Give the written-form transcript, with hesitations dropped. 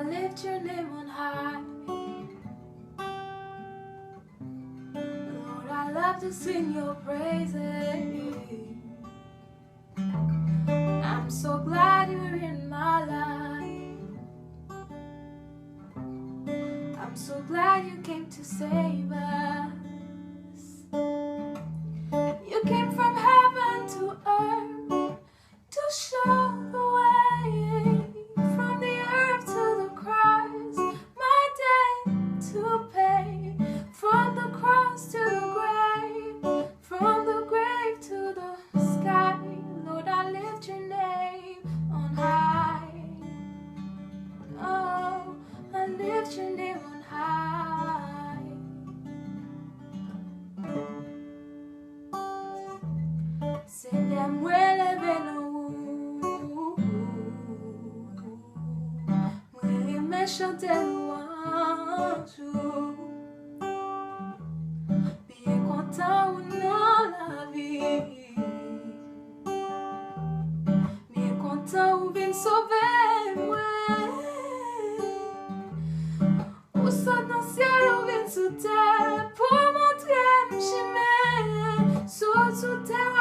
lift your name on high. Lord, I love to sing your praises. I'm so glad you're in my life. I'm so glad you came to save us. You came from heaven to earth to show the way. From the earth to the cross, my debt to pay. From the cross to the grave, from the grave to the sky. Lord, I lift your name on high. Oh, I lift your name on high. Se te muere veno, muere me chante louange. Bien content ou non la vie, bien content ou bien sauver moi. Ou soit dans le ciel ou bien sous terre, pour montrer que j'aime. Sous terre